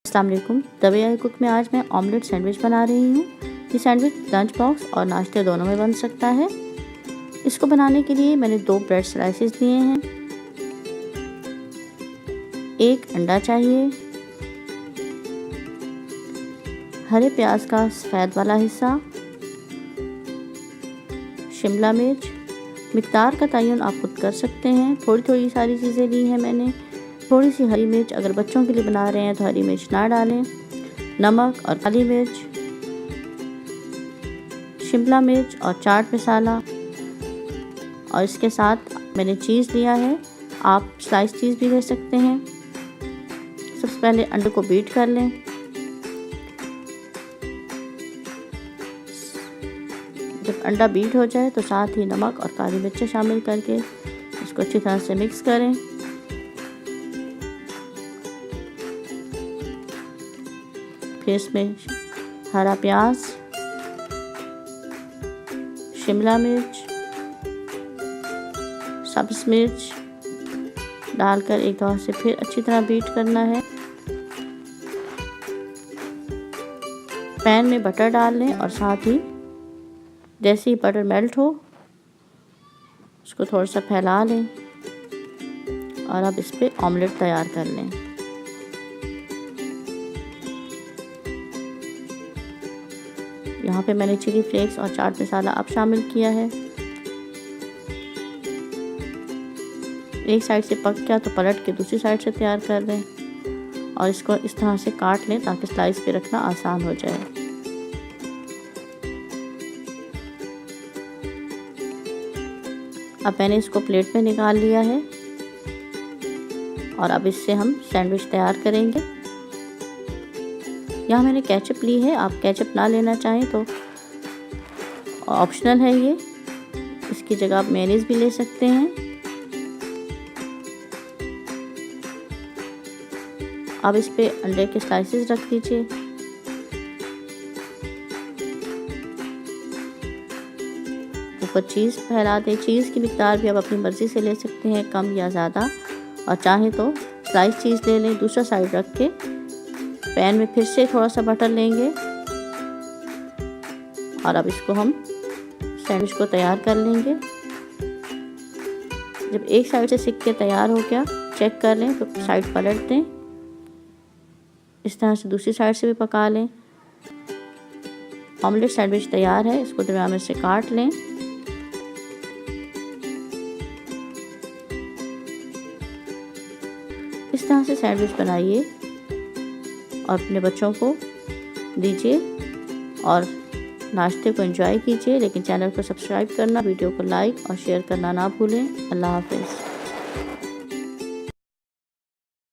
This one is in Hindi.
अस्सलाम वालेकुम। द वे आई कुक में आज मैं ऑमलेट सैंडविच बना रही हूँ। ये सैंडविच लंच बॉक्स और नाश्ते दोनों में बन सकता है। इसको बनाने के लिए मैंने 2 ब्रेड स्लाइसेस लिए हैं, 1 अंडा चाहिए, हरे प्याज का सफ़ेद वाला हिस्सा, शिमला मिर्च, मिक़दार का तयन आप खुद कर सकते हैं। थोड़ी थोड़ी सारी चीज़ें ली हैं मैंने। थोड़ी सी हरी मिर्च, अगर बच्चों के लिए बना रहे हैं तो हरी मिर्च ना डालें। नमक और काली मिर्च, शिमला मिर्च और चाट मसाला, और इसके साथ मैंने चीज़ लिया है। आप स्लाइस चीज़ भी ले सकते हैं। सबसे पहले अंडे को बीट कर लें। जब अंडा बीट हो जाए तो साथ ही नमक और काली मिर्च शामिल करके इसको अच्छी तरह से मिक्स करें। फिर इसमें हरा प्याज, शिमला मिर्च, सब्ज़ मिर्च डालकर एक बार से फिर अच्छी तरह बीट करना है। पैन में बटर डाल लें और साथ ही जैसे ही बटर मेल्ट हो उसको थोड़ा सा फैला लें और अब इस पे ऑमलेट तैयार कर लें। यहाँ पे मैंने चिली फ्लेक्स और चाट मसाला अब शामिल किया है। एक साइड से पक गया तो पलट के दूसरी साइड से तैयार कर लें और इसको इस तरह से काट लें ताकि स्लाइस पे रखना आसान हो जाए। अब मैंने इसको प्लेट में निकाल लिया है और अब इससे हम सैंडविच तैयार करेंगे। यहाँ मैंने केचप ली है। आप केचप ना लेना चाहें तो ऑप्शनल है ये। इसकी जगह आप मेयोनीज भी ले सकते हैं। अब इस पे अंडे के स्लाइसेस रख दीजिए। ऊपर चीज़ फैला दें। चीज़ की मिक़दार भी आप अपनी मर्ज़ी से ले सकते हैं, कम या ज़्यादा, और चाहें तो स्लाइस चीज़ ले लें। दूसरा साइड रख के पैन में फिर से थोड़ा सा बटर लेंगे और अब इसको हम सैंडविच को तैयार कर लेंगे। जब एक साइड से सिक के तैयार हो गया चेक कर लें तो साइड पलट दें। इस तरह से दूसरी साइड से भी पका लें। ऑमलेट सैंडविच तैयार है। इसको दरमियान से काट लें। इस तरह से सैंडविच बनाइए और अपने बच्चों को दीजिए और नाश्ते को एंजॉय कीजिए। लेकिन चैनल को सब्सक्राइब करना, वीडियो को लाइक और शेयर करना ना भूलें। अल्लाह हाफ़िज़।